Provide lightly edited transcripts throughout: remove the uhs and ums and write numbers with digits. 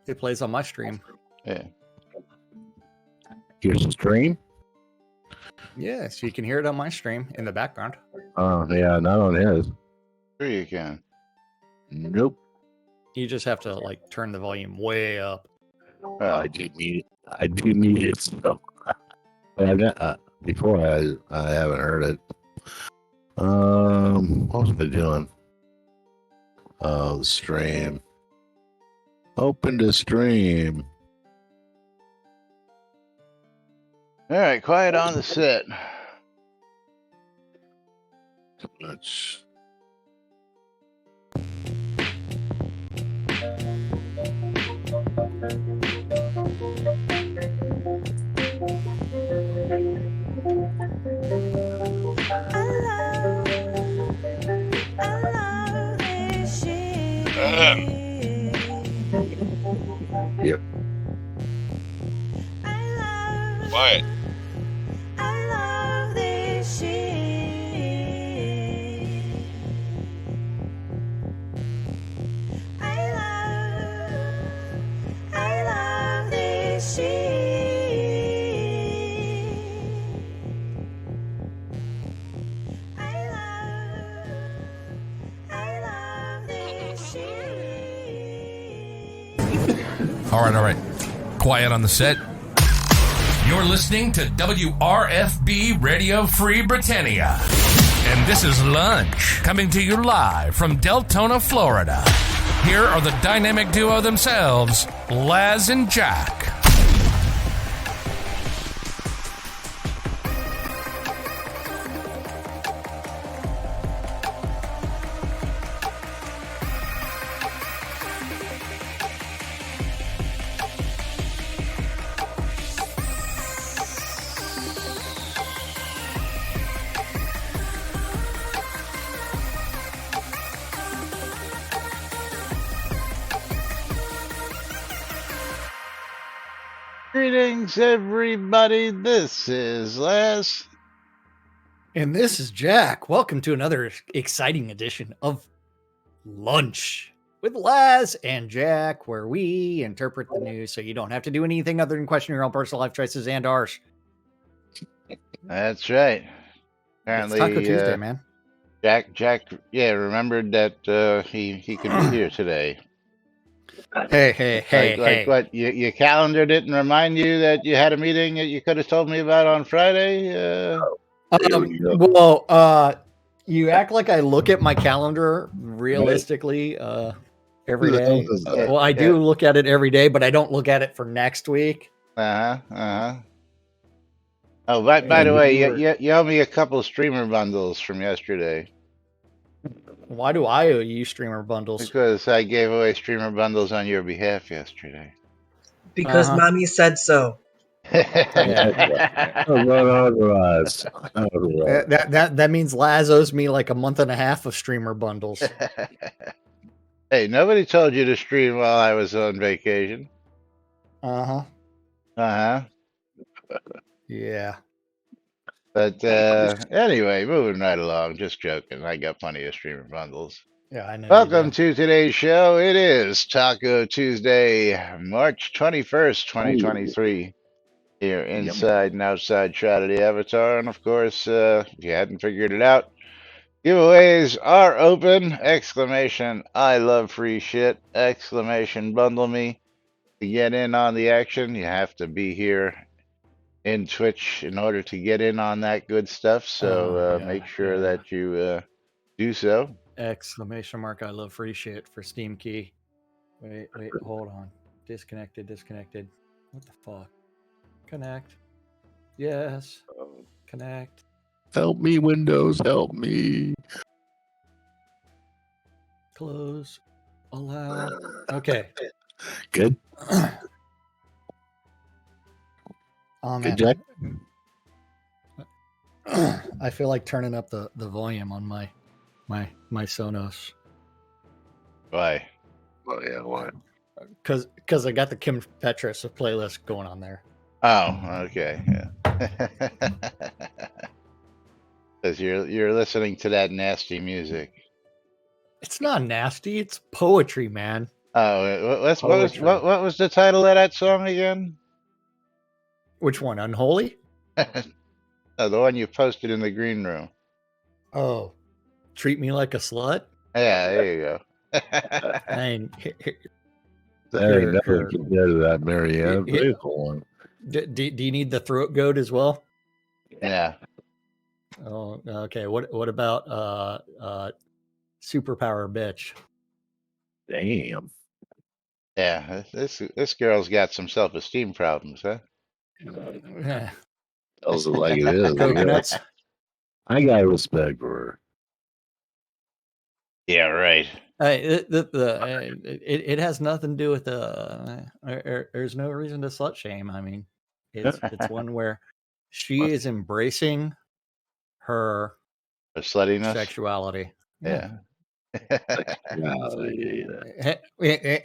It plays on my stream. Yeah. Here's the stream. Yeah, so you can hear it on my stream in the background. Oh, yeah, not on his. Sure you can. Nope. You just have to like turn the volume way up. Well, I do need it. So. Before I haven't heard it. What was I doing? Oh, the stream. Open the stream. all right, quiet on the set. Let's. Yep. Quiet. All right. Quiet on the set. You're listening to WRFB Radio Free Britannia. And this is Lunch, coming to you live from Deltona, Florida. Here are the dynamic duo themselves, Laz and Jack. Greetings, everybody. This is Les. And this is Jack. Welcome to another exciting edition of Lunch with Laz and Jack, where we interpret the news so you don't have to do anything other than question your own personal life choices and ours. That's right. Apparently, It's Taco Tuesday, man. Jack, yeah, remembered that he could be here today. Hey. Like what? Your calendar didn't remind you that you had a meeting that you could have told me about on Friday? You act like I look at my calendar realistically every day. Well, I do look at it every day, but I don't look at it for next week. Oh, by the way, you owe me a couple streamer bundles from yesterday. Why do I owe you streamer bundles? Because I gave away streamer bundles on your behalf yesterday. Because mommy said so. That means Laz owes me like a month and a half of streamer bundles. Hey, nobody told you to stream while I was on vacation. Yeah. But anyway, moving right along. Just joking. I got plenty of streamer bundles. Yeah, I know. Welcome to today's show. It is Taco Tuesday, March 21st, 2023. Here inside and outside Shroud of the Avatar. And of course, if you hadn't figured it out, giveaways are open! Exclamation, I love free shit! Exclamation, bundle me. To get in on the action, you have to be here in Twitch in order to get in on that good stuff. So make sure that you do so. Exclamation mark, I love free shit for Steam key. Wait, hold on. Disconnected. What the fuck? Connect. Yes. Connect. Help me, Windows. Help me. Close. Allow. Okay. Good. Oh, Good, man. Jack. I feel like turning up the volume on my Sonos. Why? Oh yeah, why? Because I got the Kim Petras playlist going on there. Oh, okay. Yeah. Because you're listening to that nasty music. It's not nasty. It's poetry, man. Oh, Oh, which one? what was the title of that song again? Which one? Unholy? Oh, the one you posted in the green room. Oh, treat me like a slut. Yeah, there you go. I mean, That ain't here, nothing here. compared to that Marianne It- vehicle one. do you need the throat goat as well? Yeah. Oh, okay. What about superpower bitch? Damn. Yeah, this girl's got some self-esteem problems, huh? Tells it like it is. Coconuts. I got respect for her. Yeah, right. It has nothing to do with there's no reason to slut shame. I mean, it's one where she is embracing her The sluttiness. sexuality. Yeah.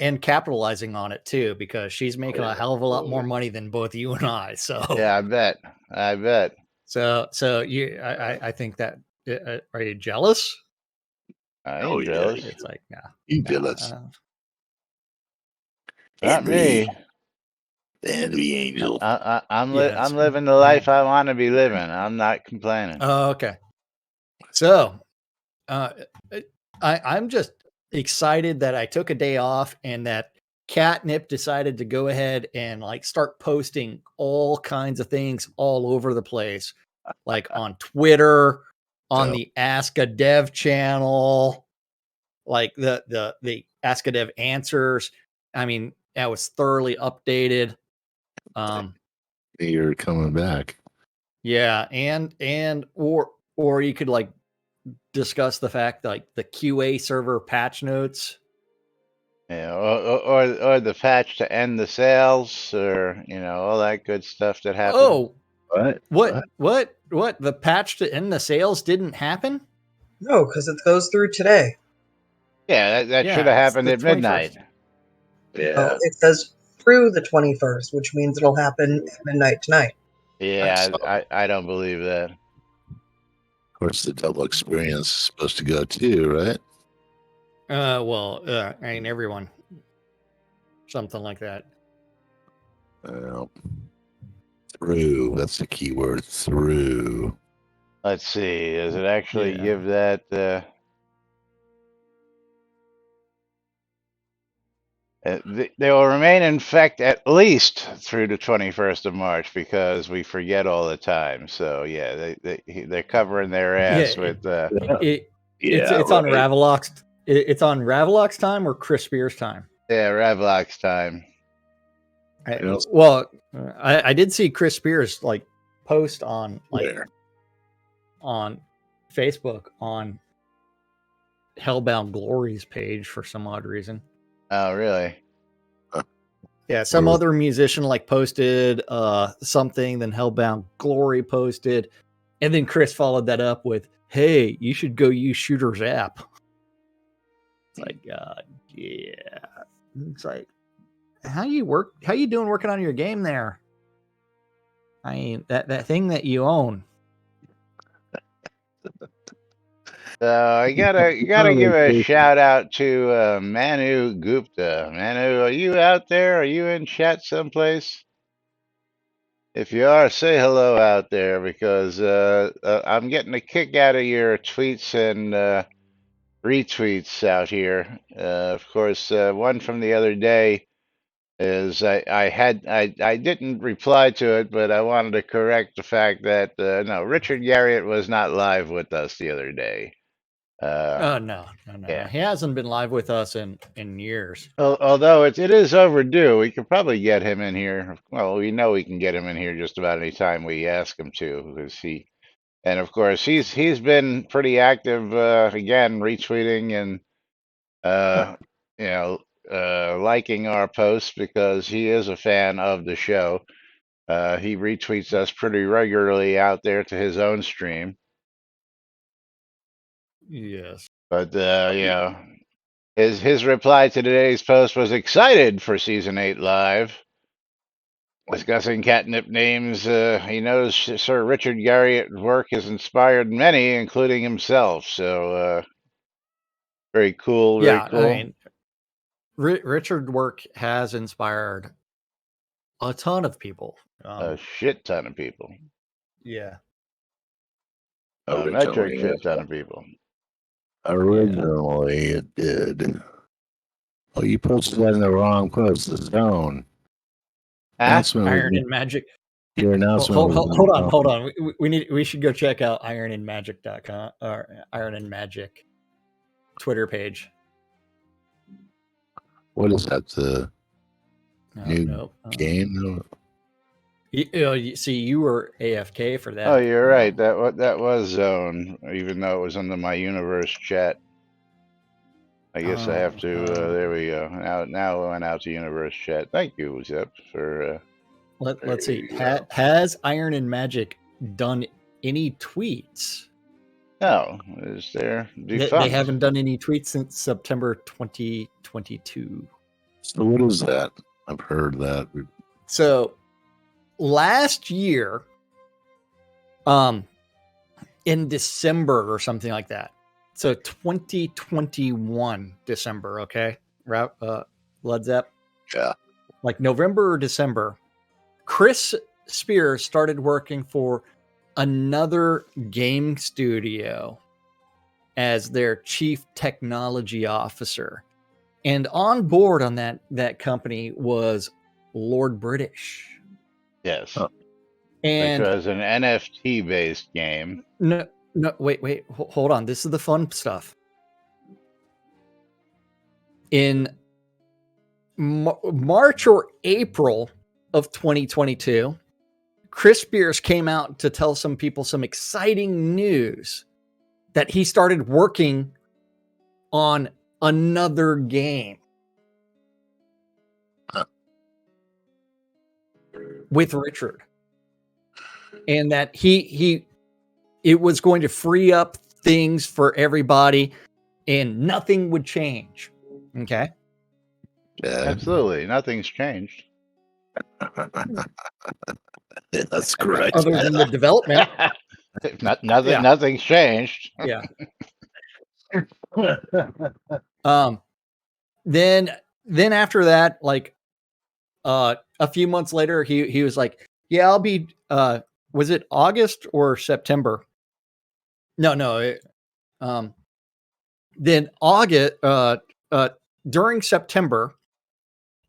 And capitalizing on it too, because she's making a hell of a lot more money than both you and I. So Yeah, I bet. I bet. so I think that are you jealous? I Oh, ain't yeah. jealous. It's like You jealous. Not me. The envy angel. I'm Yes. living the life I want to be living. I'm not complaining. Oh, okay. So, I'm just excited that I took a day off and that Catnip decided to go ahead and like start posting all kinds of things all over the place, like on Twitter, on the Ask a Dev channel, like the Ask a Dev answers. I mean, that was thoroughly updated. You're coming back. Yeah, and or you could like discuss the fact like the QA server patch notes. Yeah, or the patch to end the sales, or all that good stuff that happened. Oh, What? what? The patch to end the sales didn't happen? No, because it goes through today. Yeah, that Yeah, should have it's happened the at midnight. 21st. Well, it says through the 21st, which means it'll happen at midnight tonight. Yeah, I don't believe that. Of course, the double experience is supposed to go too, right? Well, I mean, everyone, something like that. Through. That's the key word. Through. Let's see. Does it actually Yeah. give that? They will remain in effect at least through the 21st of March because we forget all the time. So yeah, they're covering their ass with. It's on Ravelox. It's on Ravelox time or Chris Spears time. Yeah, Ravlox time. Well, I did see Chris Spears like post on on Facebook on Hellbound Glory's page for some odd reason. Oh, really? Yeah, some other musician like posted something, then Hellbound Glory posted, and then Chris followed that up with, "Hey, you should go use Shooter's app." It's like, yeah. It's like, how you doing working on your game there? I mean, that thing that you own. So you gotta give a shout out to Manu Gupta. Manu, are you out there? Are you in chat someplace? If you are, say hello out there because I'm getting a kick out of your tweets and retweets out here. Of course, one from the other day is I didn't reply to it, but I wanted to correct the fact that no, Richard Garriott was not live with us the other day. No. Yeah. He hasn't been live with us in years. Although it is overdue, we could probably get him in here. Well, we know we can get him in here just about any time we ask him to, because and of course he's been pretty active again, retweeting and liking our posts because he is a fan of the show. He retweets us pretty regularly out there to his own stream. Yes. But his reply to today's post was excited for season 8 live. Discussing catnip names, he knows Sir Richard Garriott's work has inspired many, including himself. So very cool, very cool. I mean, Richard work has inspired a ton of people. A shit ton of people. Yeah. A metric shit ton of people. Originally, it did. Oh, you posted that in the wrong post. The zone announcement. Iron and Magic. Your announcement. Hold on. We should go check out ironandmagic.com or Iron and Magic Twitter page. What is that? The new game? See, you were AFK for that. Oh, you're right. That was Zone, even though it was under my universe chat. I guess I have to. There we go. Now I went out to universe chat. Thank you, Zep, for. Let's see. Has Iron and Magic done any tweets? No, is there? They haven't done any tweets since September 2022. So what is that? I've heard that. So last year, in December or something like that. So 2021 December, okay? Led Zepp? Yeah. Like November or December, Chris Spears started working for another game studio as their chief technology officer. And on board on that company was Lord British. Yes. And which was an NFT based game. No, wait, hold on. This is the fun stuff. In March or April of 2022, Chris Spears came out to tell some people some exciting news that he started working on another game with Richard, and that it was going to free up things for everybody and nothing would change. Okay. Yeah. Absolutely. Nothing's changed. That's correct. Other than the development. Nothing's changed. Yeah. Then after that, like a few months later, he was like, yeah, I'll be was it August or September? No. Then August during September,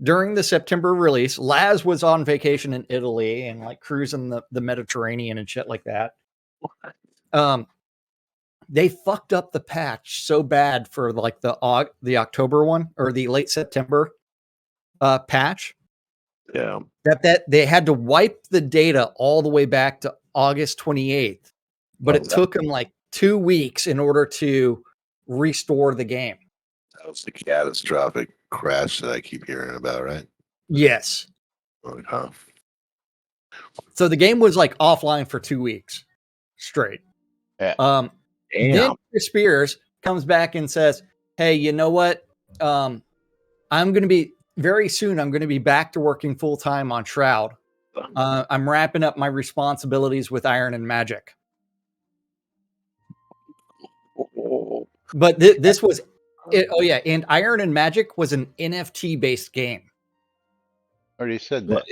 during the September release, Laz was on vacation in Italy and like cruising the Mediterranean and shit like that. They fucked up the patch so bad for like the October one or the late September patch. Yeah. That they had to wipe the data all the way back to August 28th, but it took them like 2 weeks in order to restore the game. That was the catastrophic crash that I keep hearing about, right? Yes. Uh-huh. So the game was like offline for 2 weeks straight. Yeah. Then Chris Spears comes back and says, hey, you know what? I'm going to be very soon. I'm going to be back to working full time on Shroud. I'm wrapping up my responsibilities with Iron and Magic. But this was it. Oh yeah. And Iron and Magic was an NFT based game. Already said that.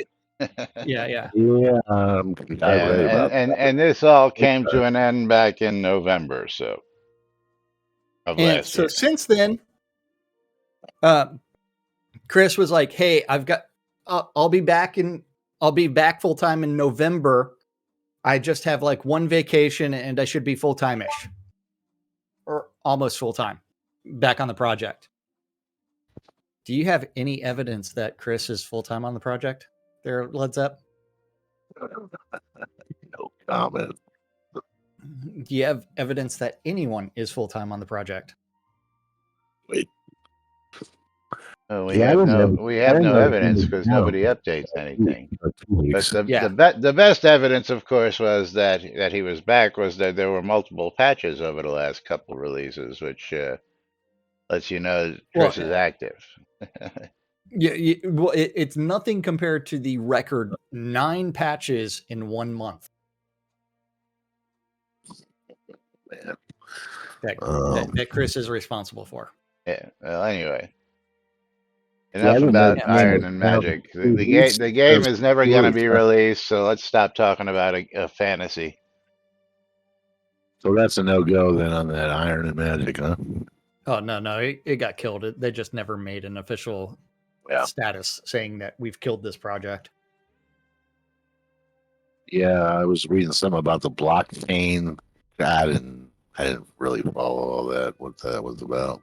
Yeah. Yeah. I read about and this all came to an end back in November. So since then, Chris was like, hey, I'll be back full time in November. I just have like one vacation and I should be full time-ish or almost full time back on the project. Do you have any evidence that Chris is full time on the project there, Led Zepp? No comment. Do you have evidence that anyone is full time on the project? Wait. We have no evidence because nobody updates anything. But the best evidence, of course, was that he was back. Was that there were multiple patches over the last couple releases, which lets you know Chris is active. Yeah, well, it's nothing compared to the record 9 patches in 1 month. That Chris is responsible for. Yeah. Well, anyway. Enough haven't about had Iron game and in Magic. The, 2 the game weeks. the game is never going to be Huh? released, so let's stop talking about a fantasy. So that's a no-go then on that Iron and Magic, huh? Oh no, it got killed. They just never made an official Yeah. status saying that we've killed this project. Yeah, I was reading some about the blockchain. I didn't really follow all that, what that was about.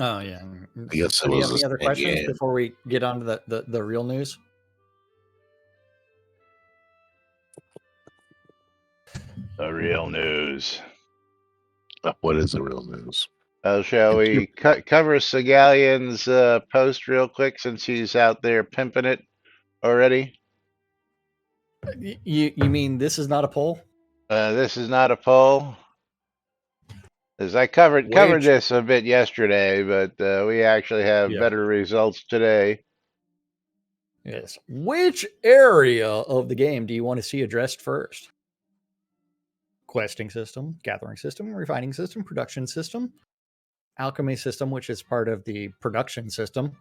Oh yeah. I guess So it do you was have any the other same questions game. before we get on to the real news? The real news. What is the real news? Shall we cover Segalion's post real quick since he's out there pimping it already? You mean this is not a poll? This is not a poll. As I covered Which this a bit yesterday, but we actually have yeah. better results today. Yes. Which area of the game do you want to see addressed first? Questing system, gathering system, refining system, production system, alchemy system, which is part of the production system,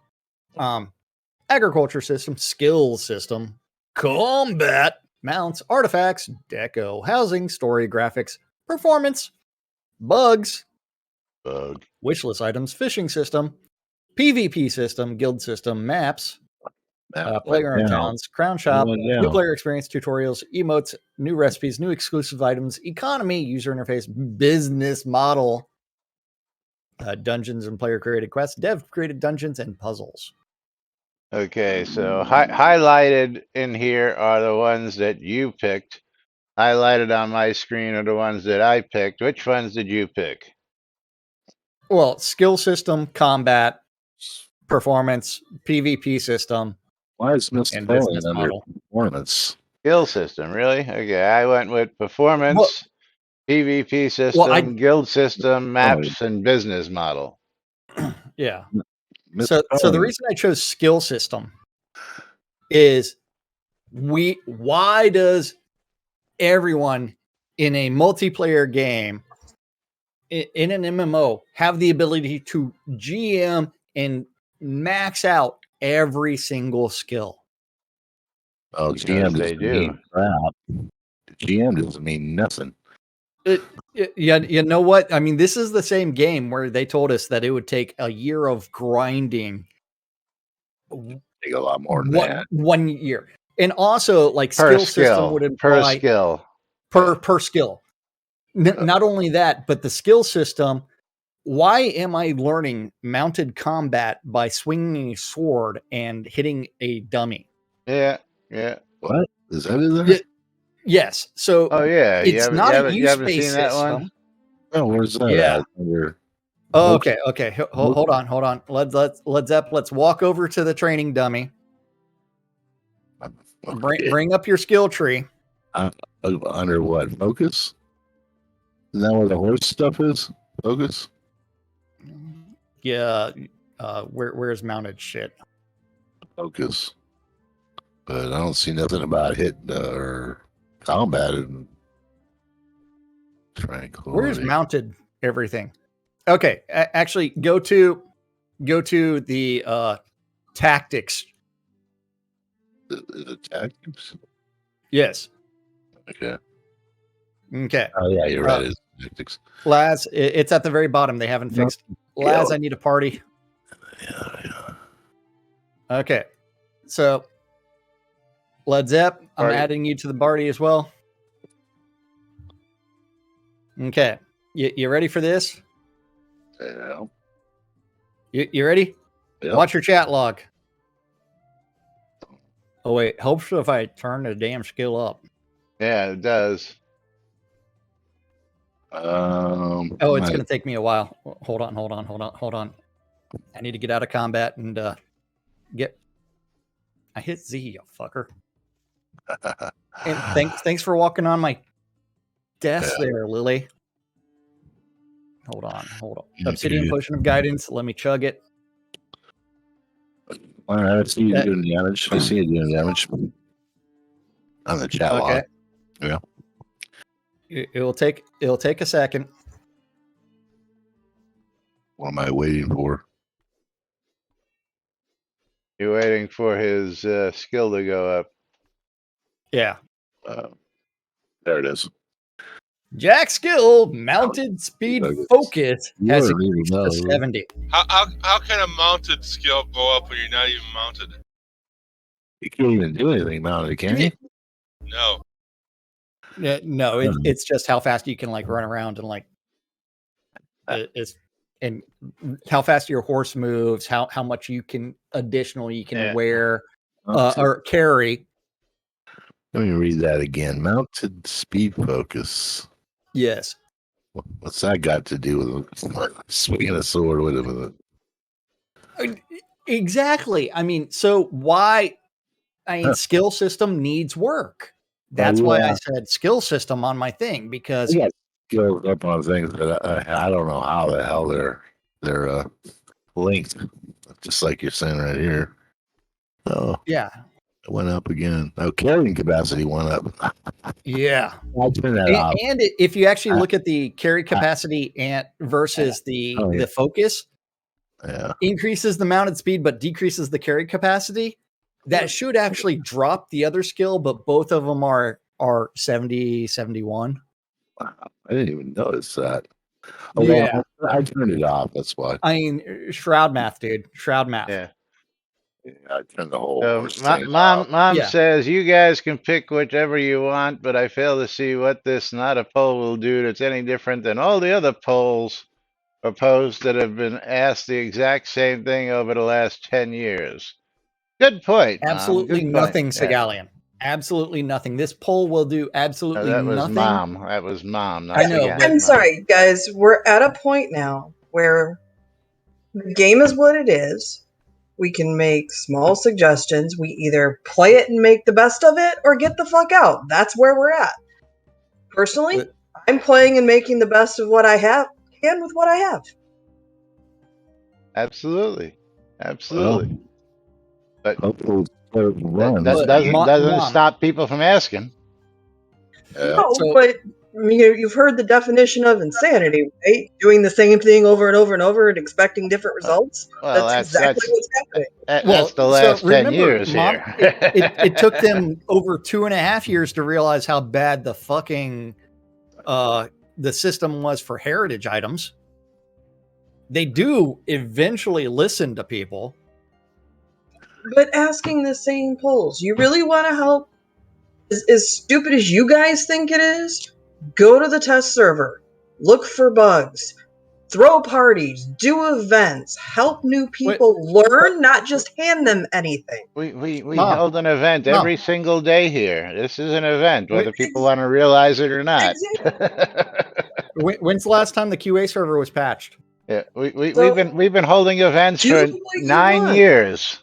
agriculture system, skills system, combat, mounts, artifacts, deco, housing, story, graphics, performance, bugs, Bug. wishlist items, fishing system, PvP system, guild system, maps, playground towns, crown shop, new player experience, tutorials, emotes, new recipes, new exclusive items, economy, user interface, business model, dungeons and player created quests, dev created dungeons and puzzles. Okay, so highlighted in here are the ones that you picked. Highlighted on my screen are the ones that I picked. Which ones did you pick? Well, skill system, combat, performance, PvP system. Why is Miss and Cohen business under model. performance? Skill system, really? Okay, I went with performance, PvP system, guild system, maps, and business model. Yeah. Miss So the Cohen. reason I chose skill system is why does everyone in a multiplayer game in an MMO have the ability to GM and max out every single skill? Oh, Because GM they doesn't do. mean crap. GM doesn't mean nothing. Yeah, you know what? I mean, this is the same game where they told us that it would take a year of grinding. Take a lot more than that. 1 year. And also, like, Per skill system would per imply skill. per skill. Not only that, but the skill system. Why am I learning mounted combat by swinging a sword and hitting a dummy? Yeah. What is that in there? Yeah, yes. So Oh yeah, it's not a you haven't use-based seen that system. one? Oh, where's that Yeah. at? Under Oh, okay. Hold on. Let's walk over to the training dummy. Bring up your skill tree. Under what? Focus? Is that where the horse stuff is? Focus? Yeah. Where's mounted shit? Focus. But I don't see nothing about hit or combat and tranquility. Where's mounted everything? Okay, actually, go to the tactics. The tactics? Yes. Okay. Oh yeah, you're right. It's tactics. Laz, it's at the very bottom. They haven't fixed. Laz, I need a party. Yeah. Okay, so Led Zepp, I'm Party. adding you to the party as well. Okay, you ready for this? Yeah. You ready? Yep. Watch your chat log. Oh wait, helps if I turn the damn skill up. Yeah, it does. Oh, it's going to take me a while. Hold on. I need to get out of combat and get. I hit Z, you fucker. And thanks for walking on my desk there, Lily. Hold on. Obsidian Potion of Guidance. Let me chug it. All right, I see you doing damage. I see you doing damage on the chat log. Yeah. It'll take a second. What am I waiting for? You're waiting for his skill to go up. Yeah. There it is. Jack's skill, mounted speed focus, You has don't even increased know. to 70. How can a mounted skill go up when you're not even mounted? You can't even do anything mounted, can you? No. No, it's just how fast you can like run around and like it's and how fast your horse moves, how much you can additionally you can wear or carry. Let me read that again. Mounted speed focus. Yes. What's that got to do with swinging a sword with it? Exactly. I mean, so why? I mean, skill system needs work. That's why I said skill system on my thing because I got skills up on things, but I don't know how the hell they're linked. Just like you're saying right here. Oh, yeah, it went up again. Oh, carrying capacity went up. yeah. I'll turn that off. And if you actually look at the carry capacity and versus the focus, increases the mounted speed but decreases the carry capacity. That should actually drop the other skill, but both of them are 70, 71. Wow, I didn't even notice that. Oh, Yeah, well, I turned it off. That's why. I mean, Shroud math, dude. Shroud math. Yeah. I turned the whole So horse thing off. mom says you guys can pick whichever you want, but I fail to see what this not a poll will do that's any different than all the other polls proposed that have been asked the exact same thing over the last 10 years. Good point, Mom. Absolutely Good nothing, point. Yeah. Segalian. Absolutely nothing. This poll will do absolutely That was nothing. Mom. That was Mom. Not I know, Segalian. but I'm sorry, guys. We're at a point now where the game is what it is. We can make small suggestions. We either play it and make the best of it or get the fuck out. That's where we're at. Personally, I'm playing and making the best of what I have and with what I have. Absolutely. Well, But hopefully run. that doesn't stop people from asking. No, but you've heard the definition of insanity, right? Doing the same thing over and over and over and expecting different results. Well, that's exactly what's happening. That's the last 10 years Mom, here. it took them over 2.5 years to realize how bad the fucking the system was for heritage items. They do eventually listen to people. But asking the same polls, you really want to help? As stupid as you guys think it is, go to the test server, look for bugs, throw parties, do events, help new people learn, not just hand them anything. We hold an event every single day here. This is an event, whether people want to realize it or not. When's the last time the QA server was patched? Yeah, we've been holding events for 9 years.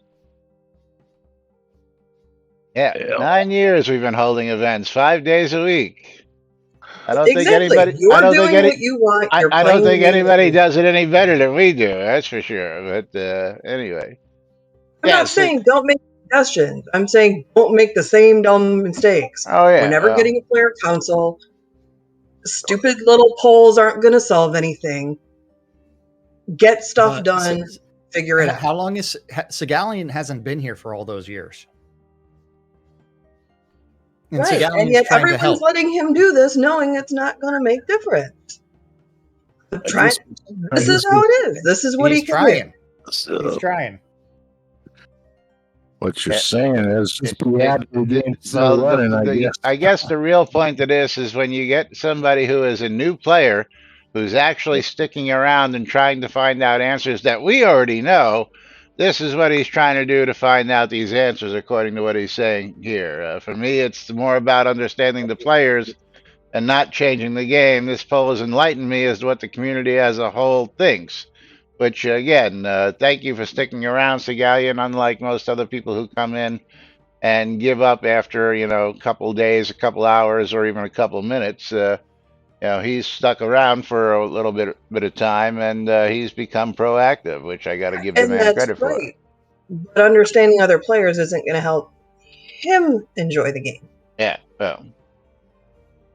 Yeah, 9 years we've been holding events, 5 days a week. I don't think anybody. You're doing what you want. I don't think anybody does it any better than we do. That's for sure. But anyway, I'm not saying don't make suggestions. I'm saying don't make the same dumb mistakes. Oh yeah, we're never getting a player council. Stupid little polls aren't going to solve anything. Get stuff done. Figure it out. How long is Segalian hasn't been here for all those years? And right, and yet everyone's letting him do this, knowing it's not going to make difference. This is how it is. This is what he can do. He's trying. What you're saying is just be I guess the real point of this is when you get somebody who is a new player who's actually sticking around and trying to find out answers that we already know. This is what he's trying to do to find out these answers, according to what he's saying here. For me, it's more about understanding the players and not changing the game. This poll has enlightened me as to what the community as a whole thinks. Which, again, thank you for sticking around, Segalian, unlike most other people who come in and give up after, a couple days, a couple hours, or even a couple minutes. He's stuck around for a little bit of time, and he's become proactive, which I got to give the man credit for. But understanding other players isn't going to help him enjoy the game. Yeah, well,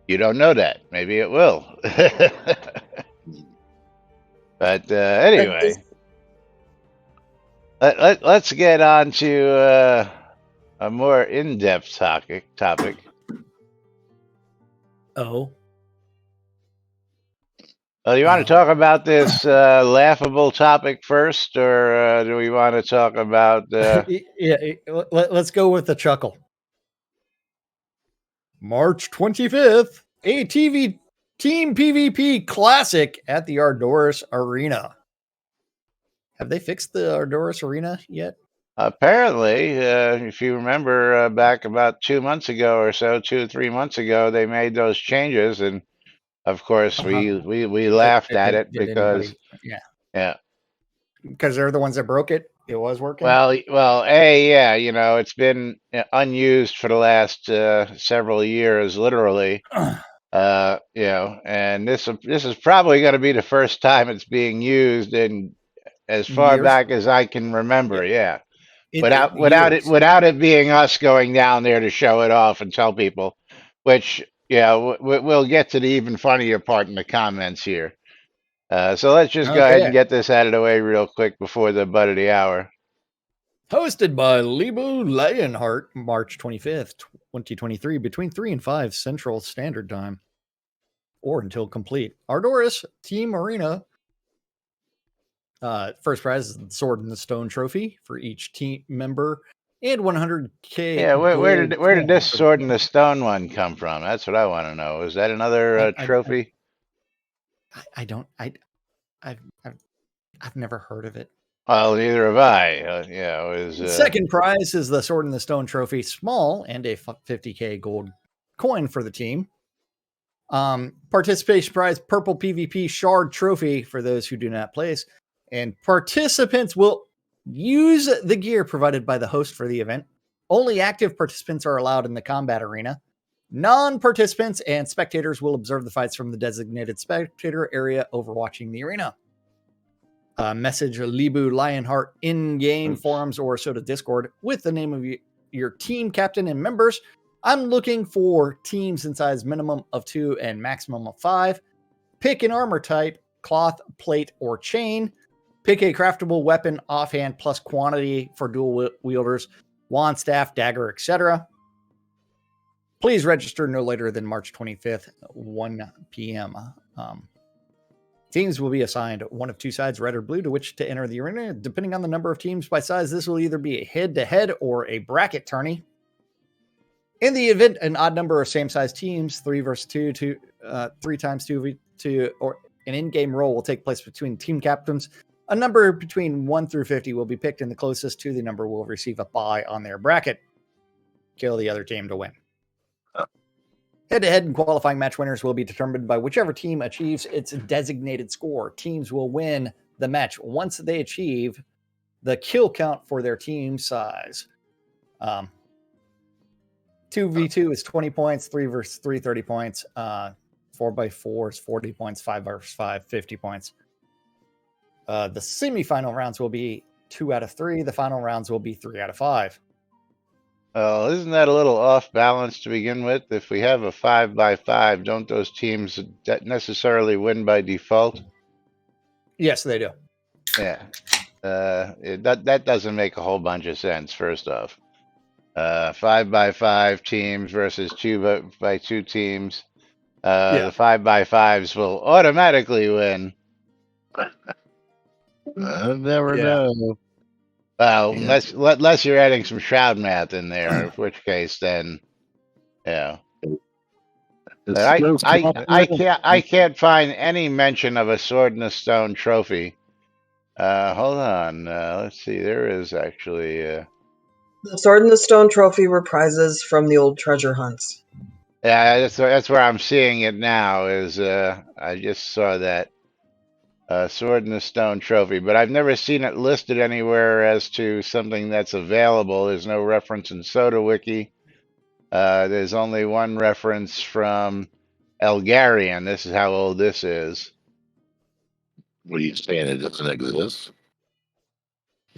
you don't know that. Maybe it will. But anyway, Let's get on to a more in-depth topic. Oh, Do you want to talk about this laughable topic first, or do we want to talk about? yeah. Let's go with the chuckle. March 25th, a TV Team PvP Classic at the Ardoris Arena. Have they fixed the Ardoris Arena yet? Apparently, if you remember back about 2 months ago or so, 2 or 3 months ago, they made those changes, and of course we laughed at it Did because anybody? Yeah, yeah. because they're the ones that broke it. It was working. Well, yeah, it's been unused for the last several years, literally. And this is probably going to be the first time it's being used in as far Years. back as I can remember. Yeah, Years. without it being us going down there to show it off and tell people, which we'll get to the even funnier part in the comments here. So let's just go ahead and Okay. get this out of the way real quick before the butt of the hour. Hosted by Libu Lionheart, March 25th, 2023, between 3 and 5 Central Standard Time, or until complete. Ardoris Team Arena. First prize is the Sword and the Stone Trophy for each team member, and 100K. Yeah, where gold did this coin for sword and the stone one come from? That's what I want to know. Is that another trophy? I don't. I've, I've I've never heard of it. Well, neither have I. Yeah, it was. Second prize is the Sword and the Stone Trophy, small, and a 50K gold coin for the team. Participation prize, purple PvP Shard Trophy for those who do not place. And participants will use the gear provided by the host for the event. Only active participants are allowed in the combat arena. Non-participants and spectators will observe the fights from the designated spectator area overwatching the arena. Message Libu Lionheart in-game forums or Soda Discord with the name of your team captain and members. I'm looking for teams in size minimum of 2 and maximum of 5. Pick an armor type, cloth, plate, or chain. Pick a craftable weapon offhand plus quantity for dual wielders, wand, staff, dagger, etc. Please register no later than March 25th, 1 p.m. Teams will be assigned one of two sides, red or blue, to which to enter the arena. Depending on the number of teams by size, this will either be a head-to-head or a bracket tourney. In the event, an odd number of same-size teams, 3 versus 2, 3 times 2v2, or an in-game roll will take place between team captains. A number between 1 through 50 will be picked, and the closest to the number will receive a bye on their bracket. Kill the other team to win. Head-to-head and qualifying match winners will be determined by whichever team achieves its designated score. Teams will win the match once they achieve the kill count for their team size. 2v2 is 20 points, 3 versus 3, 30 points. 4x4 is 40 points, 5 versus 5, 50 points. The semifinal rounds will be 2 out of 3. The final rounds will be 3 out of 5. Isn't that a little off balance to begin with? If we have a 5x5, don't those teams necessarily win by default? Yes, they do. Yeah. That doesn't make a whole bunch of sense, first off. 5x5 teams versus 2x2 teams. The 5x5s will automatically win. I never know. Well, unless you're adding some Shroud math in there, in which case then, yeah. I can't find any mention of a Sword and a Stone trophy. Hold on. Let's see. There is actually. The Sword and the Stone trophy were prizes from the old treasure hunts. Yeah, that's where I'm seeing it now. Is I just saw that. Sword and the Stone trophy, but I've never seen it listed anywhere as to something that's available. There's no reference in Soda Wiki. There's only one reference from Elgarian. This is how old this is. What are you saying? It doesn't exist?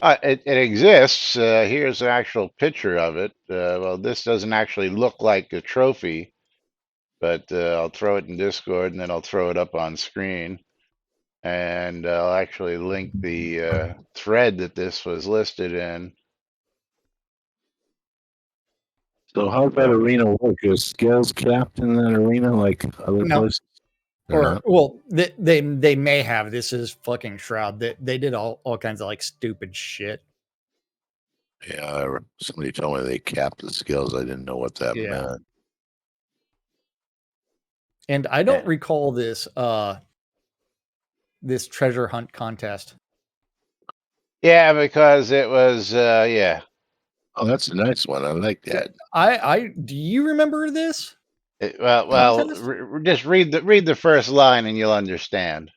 It exists. Here's an actual picture of it. Well, this doesn't actually look like a trophy, but I'll throw it in Discord and then I'll throw it up on screen. And I'll actually link the thread that this was listed in. So how's that arena work? Is skills capped in that arena like other No. places? Or Or not? well, they may have. This is fucking Shroud. They did all kinds of like stupid shit. Yeah, somebody told me they capped the skills. I didn't know what that Yeah. meant. And I don't recall this this treasure hunt contest. Yeah, because it was yeah. Oh, that's a nice one. I like that. I do you remember this? Well, Contest? just read the first line and you'll understand.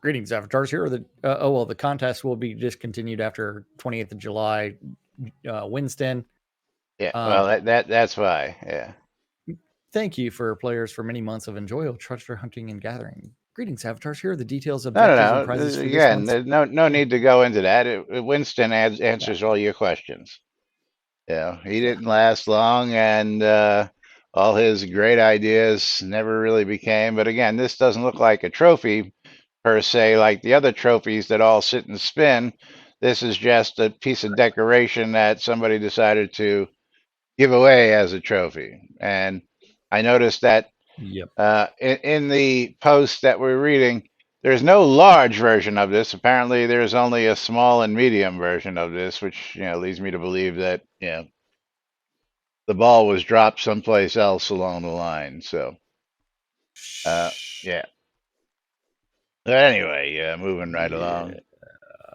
Greetings, avatars. Here are the the contest will be discontinued after 28th of July. Winston. Yeah, well, that's why. Yeah. Thank you for players for many months of enjoyable treasure hunting and gathering. Greetings, avatars. Here are the details, objectives, and prizes for this Again, month. there's no need to go into that. Winston answers all your questions. Yeah, he didn't last long, and all his great ideas never really became. But again, this doesn't look like a trophy per se, like the other trophies that all sit and spin. This is just a piece of decoration that somebody decided to give away as a trophy. And I noticed that Yep. in the post that we're reading, there's no large version of this. Apparently, there's only a small and medium version of this, which leads me to believe that the ball was dropped someplace else along the line. So, yeah. But anyway, moving right along.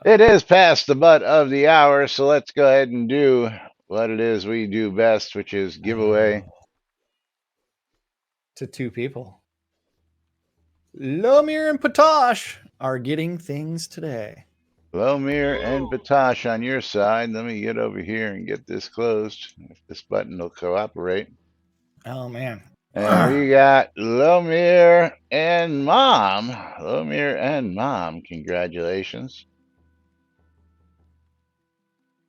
It is past the butt of the hour, so let's go ahead and do what it is we do best, which is giveaway To two people. Lomir and Patosh are getting things today. Lomir and Batosh on your side. Let me get over here and get this closed. If this button will cooperate. Oh man. And we got Lomir and Mom. Lomir and Mom, congratulations.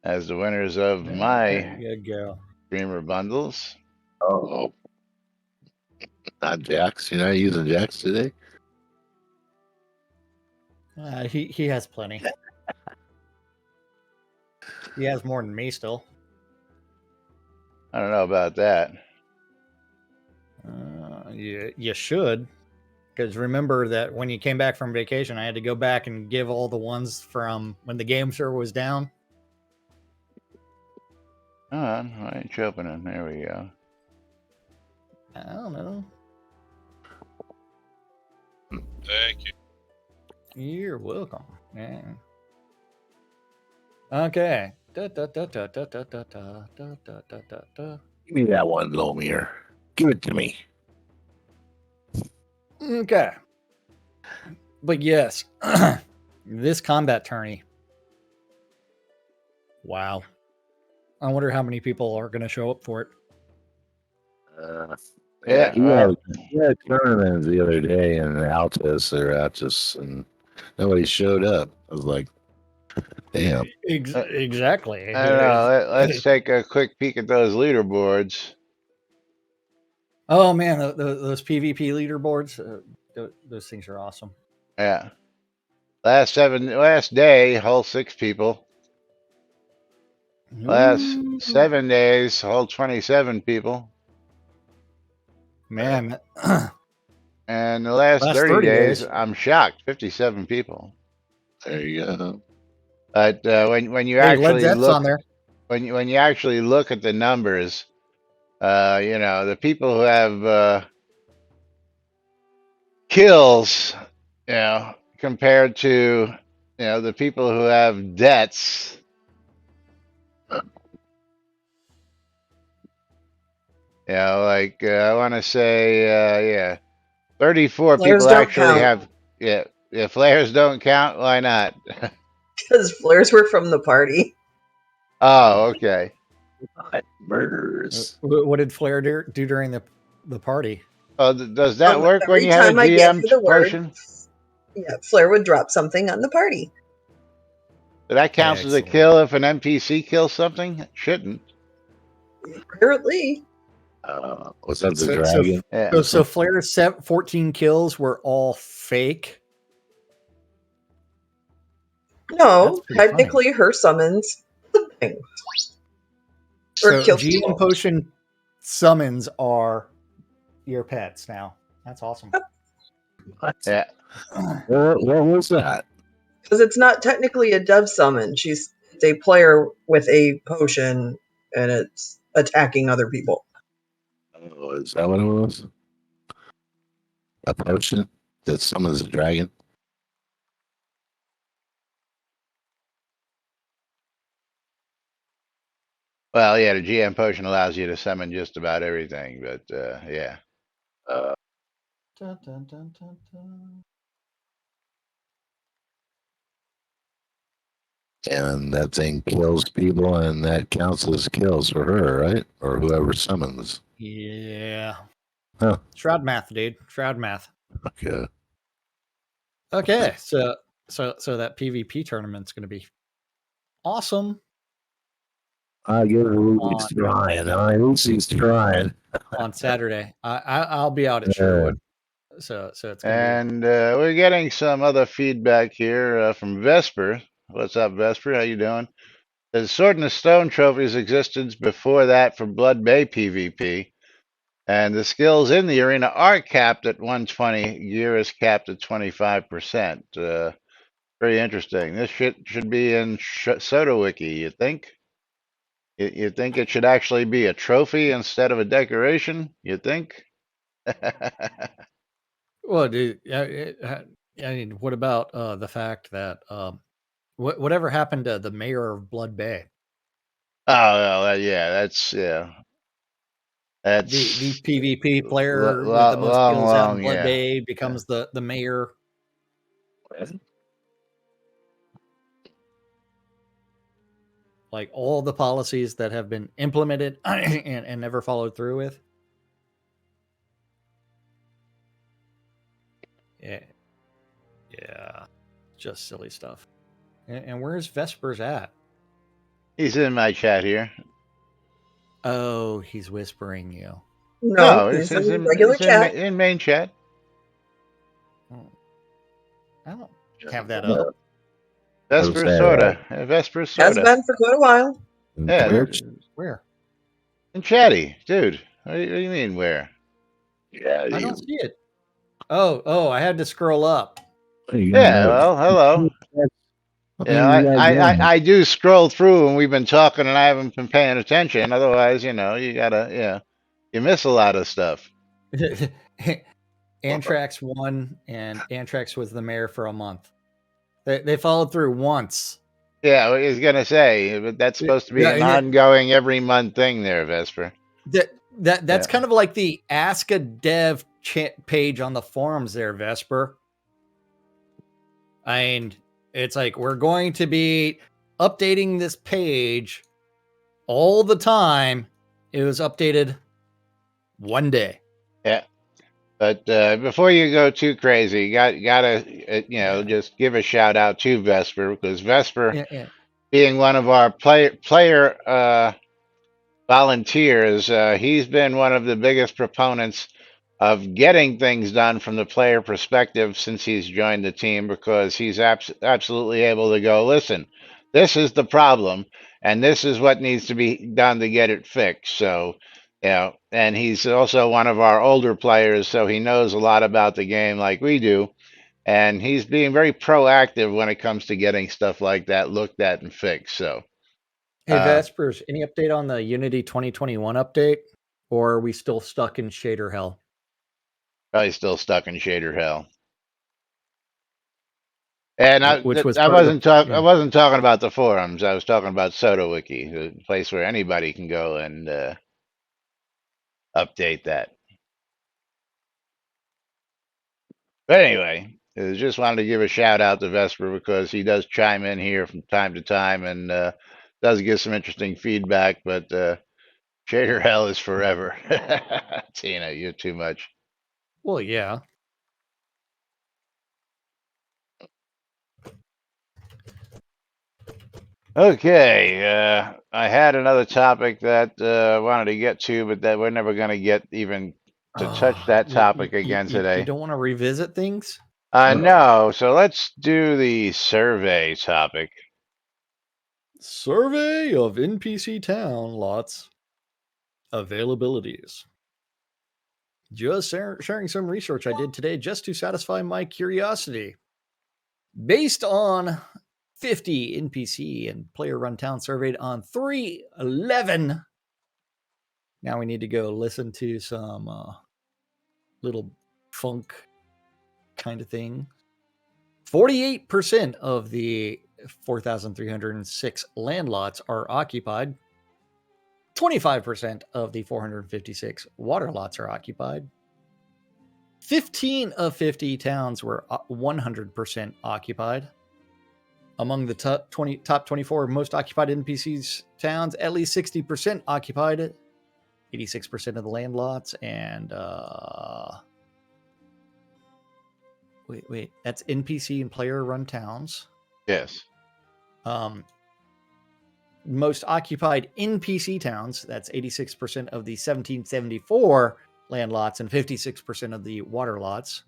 As the winners of my There you go. streamer bundles. Oh, not Jax. You're not using Jax today? He has plenty. He has more than me still. I don't know about that. You should, because remember that when you came back from vacation, I had to go back and give all the ones from when the game server was down. Hold on, why ain't you opening? There we go. I don't know. Thank you. You're welcome. Yeah. Okay. Give me that one, Lomir. Give it to me. Okay. But yes, this combat tourney. Wow. I wonder how many people are going to show up for it. He had tournaments the other day in Altus, and nobody showed up. I was like, damn. Exactly. I don't know. Let's take a quick peek at those leaderboards. Oh man, those PvP leaderboards, those things are awesome. Yeah. Last day, whole 6 people. Last 7 days, whole 27 people. Man. And the last 30 days, I'm shocked, 57 people. There you go. But when you actually look on there. when you actually look at the numbers, the people who have kills, compared to the people who have debts. I want to say 34 Flares people don't actually count. have if flares don't count, why not? Because flares were from the party. Oh, okay. Murders. What did Flair do during the party? Oh, does that work when Every you have a time I get GM to the word, portion? yeah, Flair would drop something on the party. So that counts as a Excellent. kill if an NPC kills something? It shouldn't. Apparently. Was that the dragon? Yeah. So Flair's 14 kills were all fake. No, pretty funny. technically her summons the thing. So kill GM people. potion summons are your pets now. That's awesome. What? Yeah. What was that? Because it's not technically a dev summon. It's a player with a potion and it's attacking other people. Oh, is that what it was? A potion that summons a dragon? Well, yeah, the GM potion allows you to summon just about everything, but yeah. Dun, dun, dun, dun, dun. And that thing kills people, and that counts as kills for her, right? Or whoever summons. Yeah. Huh. Shroud math, dude. Shroud math. Okay. Okay, so that PvP tournament's going to be awesome I get Lucy's trying. Lucy's trying. on Saturday. I'll be out at Sherwood, so it's going to And we're getting some other feedback here from Vesper. What's up, Vesper? How you doing? The Sword in the Stone trophies existed before that for Blood Bay PvP, and the skills in the arena are capped at 120. Gear is capped at 25%. Very interesting. This should be in Soda Wiki, you think? You think it should actually be a trophy instead of a decoration? You think? Well, dude, I mean, what about the fact that whatever happened to the mayor of Blood Bay? Oh, well, yeah, The that's PvP player with the most kills out in Blood yeah. Bay becomes the mayor. Like all the policies that have been implemented and never followed through with. Yeah, just silly stuff. And where's Vespers at? He's in my chat here. Oh, he's whispering you. No, he's in regular chat. In main chat. I don't have that up. Vesper Soda. Vesper Has Soda. been for quite a while. Yeah. Where? In chatty, dude. What do you mean where? Yeah, I don't see it. Oh, I had to scroll up. Yeah, well, hello. I do scroll through and we've been talking and I haven't been paying attention. Otherwise, you gotta, you miss a lot of stuff. Antrax won, and Antrax was the mayor for a month. They followed through once. Yeah, I was gonna say, but that's supposed to be an ongoing every month thing there, Vesper. That's kind of like the Ask a Dev page on the forums there, Vesper. And it's like, we're going to be updating this page all the time. It was updated one day. Yeah. But before you go too crazy, gotta just give a shout out to Vesper, because Vesper, being one of our player volunteers, he's been one of the biggest proponents of getting things done from the player perspective since he's joined the team, because he's absolutely able to go, listen, this is the problem, and this is what needs to be done to get it fixed. So, and he's also one of our older players, so he knows a lot about the game like we do. And he's being very proactive when it comes to getting stuff like that looked at and fixed. So, hey, Vespers, any update on the Unity 2021 update? Or are we still stuck in shader hell? Probably still stuck in shader hell. And I wasn't talking about the forums. I was talking about Soda Wiki, the place where anybody can go and update that. But anyway, I just wanted to give a shout out to Vesper, because he does chime in here from time to time and does give some interesting feedback. But shader hell is forever. Tina, you're too much. Well, yeah. Okay, I had another topic that I wanted to get to, but that we're never going to get even to touch that topic again today. You don't want to revisit things? No, so let's do the survey topic. Survey of NPC town lots availabilities. Just sharing some research I did today just to satisfy my curiosity. Based on 50 NPC and player run town surveyed on 311. Now we need to go listen to some little funk kind of thing. 48% of the 4,306 land lots are occupied. 25% of the 456 water lots are occupied. 15 of 50 towns were 100% occupied. Among the top 24 most occupied NPCs towns, at least 60% occupied. 86% of the land lots, and wait, that's NPC and player run towns. Yes. Most occupied NPC towns, that's 86% of the 1774 land lots and 56% of the water lots.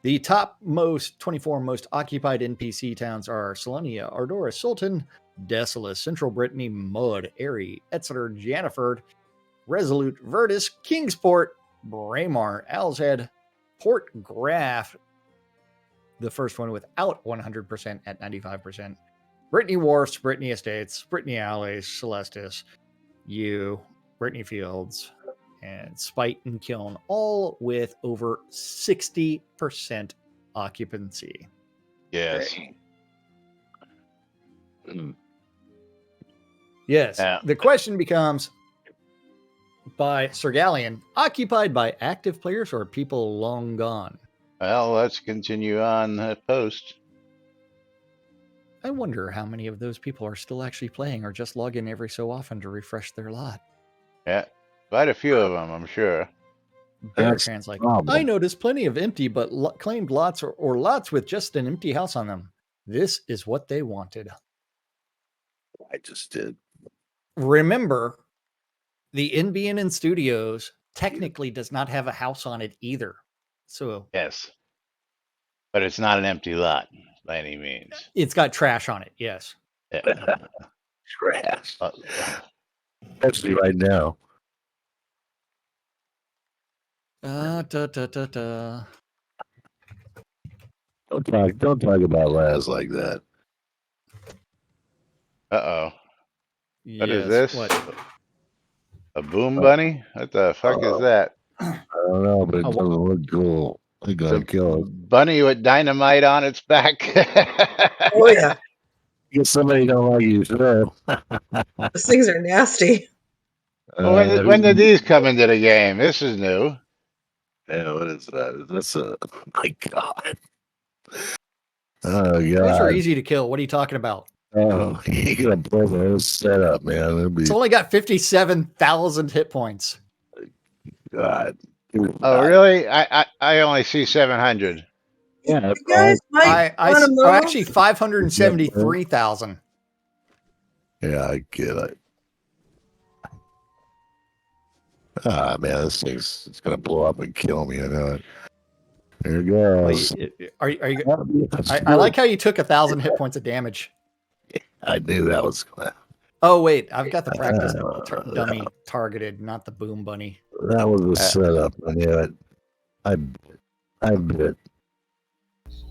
The top 24 most occupied NPC towns are Salonia, Ardora, Sultan, Desolus, Central Brittany, Mud, Erie, Exeter, Janiford, Resolute, Virtus, Kingsport, Braemar, Owl's Head, Port Graff, the first one without 100% at 95%, Brittany Wharfs, Brittany Estates, Brittany Alleys, Celestis, Brittany Fields, and Spite and Kiln, all with over 60% occupancy. Yes. Yes. The question becomes, by Sir Galleon, occupied by active players or people long gone? Well, let's continue on the post. I wonder how many of those people are still actually playing or just log in every so often to refresh their lot. Yeah, quite a few of them, I'm sure. Beartrans like, I noticed plenty of empty but claimed lots or lots with just an empty house on them. This is what they wanted. I just did. Remember, the NBNN Studios technically does not have a house on it either. So yes, but it's not an empty lot by any means. It's got trash on it. Yes. Yeah. Trash. Especially right now. Yes. Don't talk about Laz like that. Uh-oh. What is Yes, this? what? A boom bunny? What the fuck is that? I don't know, but it doesn't look cool. They're gonna kill us. Bunny with dynamite on its back. Oh yeah. Get somebody don't like you, sure. Those things are nasty. When did these come into the game? This is new. Yeah, what is that? That's my God. Oh God. Those are easy to kill. What are you talking about? Oh, you're gonna blow the whole setup, man. It's only got 57,000 hit points. God. Oh, really? I only see 700. Yeah, you guys might want to move. Actually 573,000. Yeah, I get it. Ah, man, this thing's it's gonna blow up and kill me. I know it. There it goes. Are you? I like how you took 1,000 hit points of damage. I knew that was gonna. Oh wait, I've got the practice dummy targeted, not the boom bunny. That was a setup. I knew it. I bit.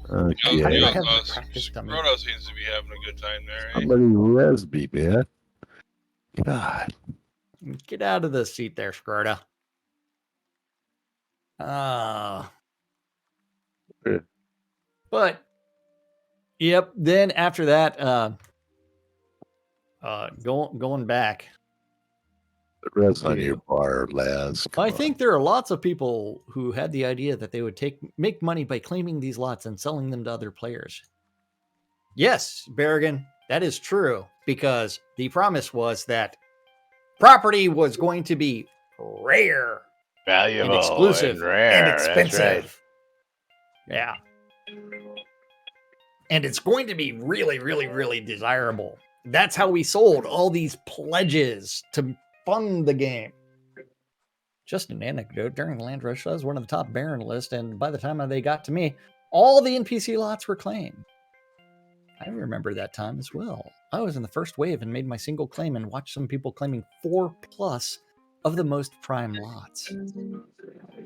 Okay. Shroud seems to be having a good time there. Eh? Somebody res me, man. God. Get out of the seat there, Scroda. But yep, then after that, going back. Res on your bar, Laz. I think there are lots of people who had the idea that they would make money by claiming these lots and selling them to other players. Yes, Berrigan, that is true, because the promise was that property was going to be rare, valuable, and exclusive, and rare, and expensive. That's right. Yeah. And it's going to be really, really, really desirable. That's how we sold all these pledges to fund the game. Just an anecdote, during the Land Rush, I was one of the top Baron list, and by the time they got to me, All the NPC lots were claimed. I remember that time as well. I was in the first wave and made my single claim and watched some people claiming 4+ of the most prime lots.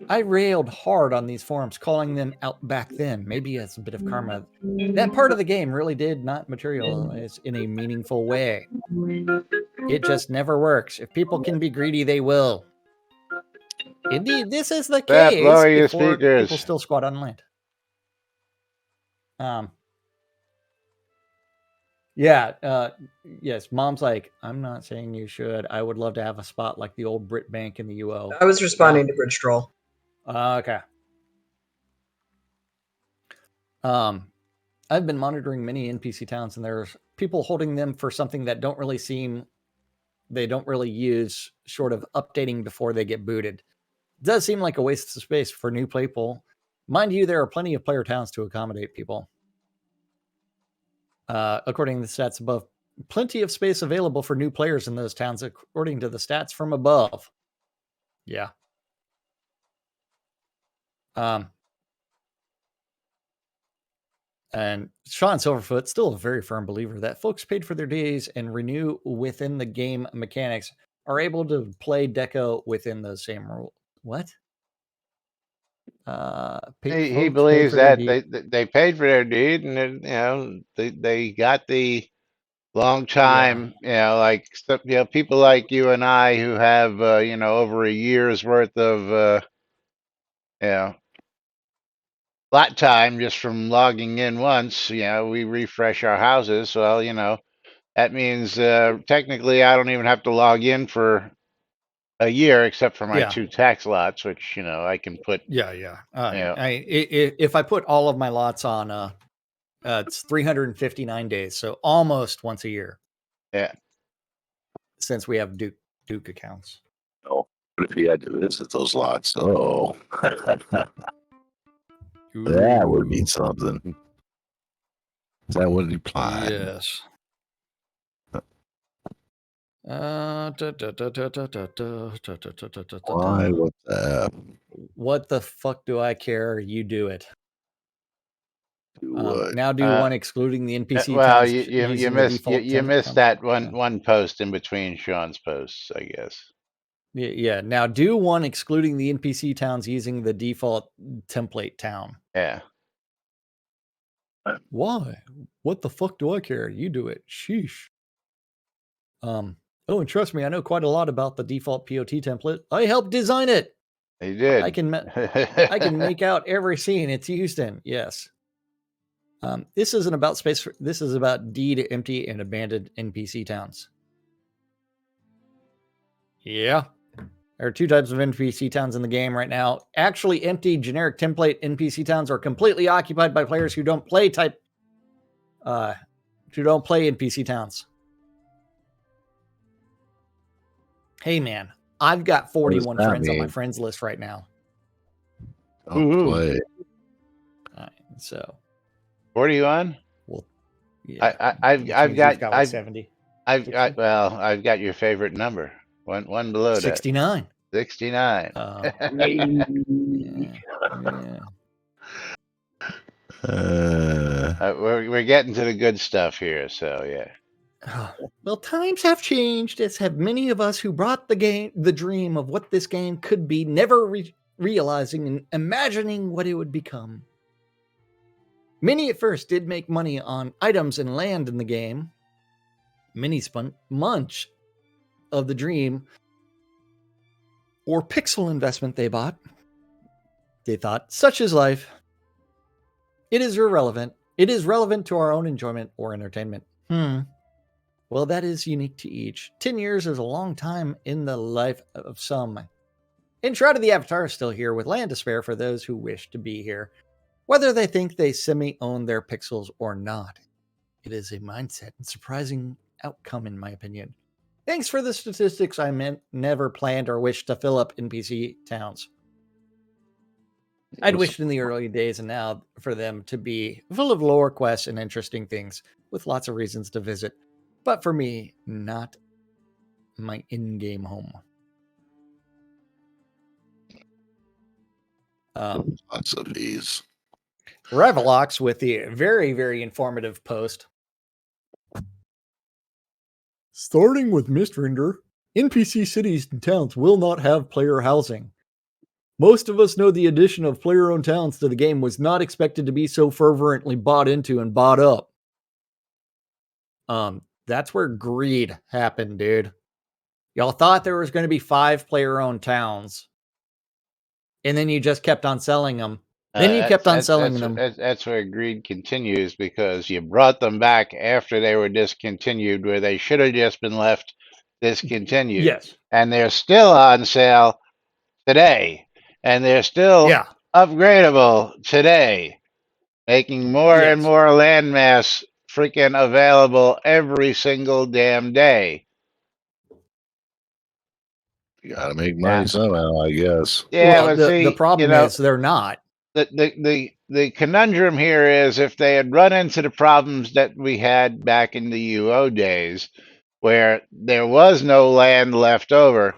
I railed hard on these forums, calling them out back then, maybe as a bit of karma. That part of the game really did not materialize in a meaningful way. It just never works. If people can be greedy, they will. Indeed, this is the Beth, case lower your before people speakers. still squat on land. Yes, Mom's like, I'm not saying you should. I would love to have a spot like the old Brit Bank in the UO. I was responding to Bridge Troll. Okay. I've been monitoring many NPC towns, and there's people holding them for something that don't really use, short of updating before they get booted. It does seem like a waste of space for new people. Mind you, there are plenty of player towns to accommodate people. According to the stats above, plenty of space available for new players in those towns, according to the stats from above. Yeah. And Sean Silverfoot, still a very firm believer that folks paid for their days and renew within the game mechanics are able to play Deco within those same rules. What? He believes that they paid for their deed, and they got the long time, like people like you and I who have over a year's worth of lot time just from logging in once. We refresh our houses. Well, that means technically I don't even have to log in for a year except for my 2 tax lots, which I can put. If I put all of my lots on, it's 359 days, so almost once a year. Yeah. Since we have Duke accounts. Oh, but if he had to visit those lots, that would be something. That would apply. Yes. Why? What the fuck do I care? You do it. What? Now do one excluding the NPC well, towns you missed that one post in between Sean's posts, I guess. Yeah. Now do one excluding the NPC towns using the default template town. Yeah. Why? What the fuck do I care? You do it. Sheesh. Oh, and trust me, I know quite a lot about the default POT template. I helped design it. You did. I can make out every scene it's used in. Yes. This isn't about space. This is about deed, empty, and abandoned NPC towns. Yeah. There are 2 types of NPC towns in the game right now. Actually, empty generic template NPC towns are completely occupied by players who don't play NPC towns. Hey man, I've got 41 friends on my friends list right now. Don't play. All right, so 40 on? Well, yeah. I've got like 70. I've got your favorite number. One below 69. that. 69. We're getting to the good stuff here, so yeah. Well, times have changed, as have many of us who brought the dream of what this game could be, never realizing and imagining what it would become. Many at first did make money on items and land in the game. Many spent much of the dream or pixel investment they bought. They thought, such is life. It is irrelevant. It is relevant to our own enjoyment or entertainment. Well, that is unique to each. 10 years is a long time in the life of some. And Shroud of the Avatar is still here with land to spare for those who wish to be here, whether they think they semi-own their pixels or not. It is a mindset and surprising outcome, in my opinion. Thanks for the statistics. I never planned or wished to fill up NPC towns. I'd wished in the early days and now for them to be full of lore quests and interesting things with lots of reasons to visit. But for me, not my in-game home. Lots of these. Revelox with the very, very informative post. Starting with Mistrinder, NPC cities and towns will not have player housing. Most of us know the addition of player-owned towns to the game was not expected to be so fervently bought into and bought up. That's where greed happened, dude. Y'all thought there was going to be 5 player-owned towns, and then you just kept on selling them. Then you kept on selling them. That's where greed continues, because you brought them back after they were discontinued, where they should have just been left discontinued. Yes. And they're still on sale today. And they're still upgradable today, making more and more landmass freaking available every single damn day. You gotta make money somehow, I guess. Yeah, well, but see, the problem is they're not. The conundrum here is, if they had run into the problems that we had back in the UO days, where there was no land left over,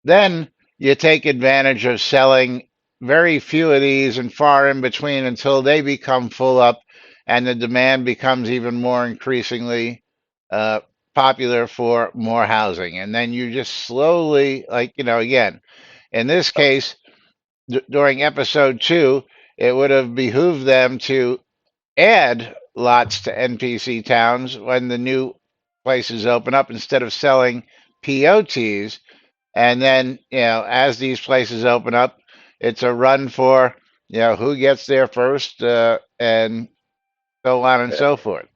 then you take advantage of selling very few of these and far in between until they become full up and the demand becomes even more increasingly popular for more housing. And then you just slowly, like, again, in this case, during episode 2, it would have behooved them to add lots to NPC towns when the new places open up, instead of selling POTs. And then, as these places open up, it's a run for, who gets there first, and so on and so forth.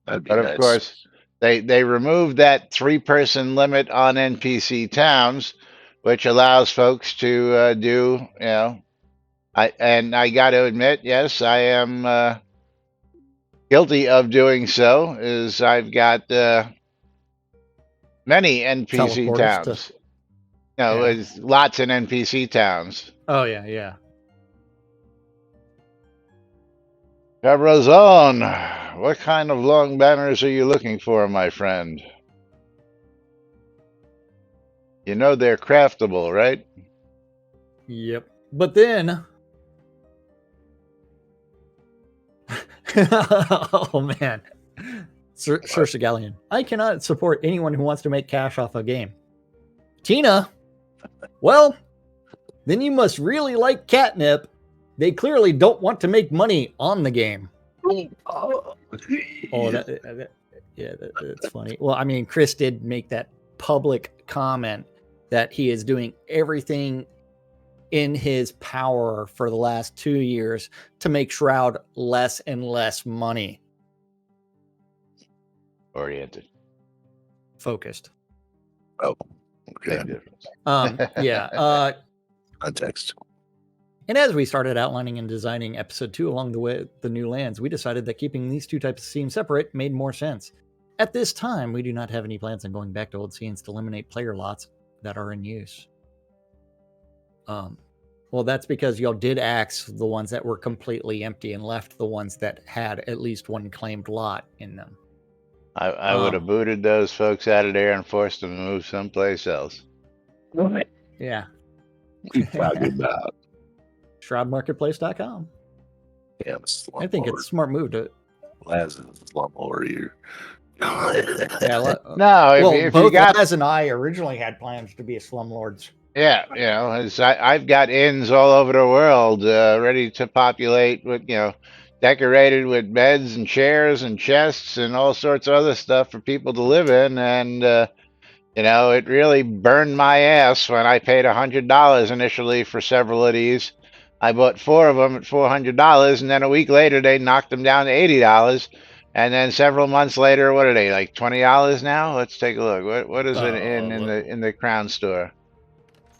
But of course, they removed that 3-person limit on NPC towns, which allows folks to do, I got to admit, yes, I am guilty of doing so, is I've got many NPC towns. It's lots in NPC towns. Oh, yeah. Cabrazon, what kind of long banners are you looking for, my friend? You know they're craftable, right? Yep. But then... oh, man. Sir Galleon, I cannot support anyone who wants to make cash off a game. Tina, well, then you must really like catnip. They clearly don't want to make money on the game. That's funny. Well, I mean, Chris did make that public comment that he is doing everything in his power for the last 2 years to make Shroud less and less money. Oriented. Focused. Oh, okay. Context. And as we started outlining and designing episode 2 along the way, the new lands, we decided that keeping these 2 types of scenes separate made more sense. At this time, we do not have any plans on going back to old scenes to eliminate player lots that are in use. Well, that's because y'all did axe the ones that were completely empty and left the ones that had at least one claimed lot in them. I would have booted those folks out of there and forced them to move someplace else. What? Yeah. We talking about Shroudmarketplace.com. Yeah, I think it's a smart move to. Laz is a slumlord here. If both you got, Laz and I originally had plans to be a slumlords. Yeah, I've got inns all over the world ready to populate with, decorated with beds and chairs and chests and all sorts of other stuff for people to live in. And, it really burned my ass when I paid $100 initially for several of these. I bought 4 of them at $400, and then a week later they knocked them down to $80. And then several months later, what are they, like $20 now? Let's take a look. What is it in the Crown store?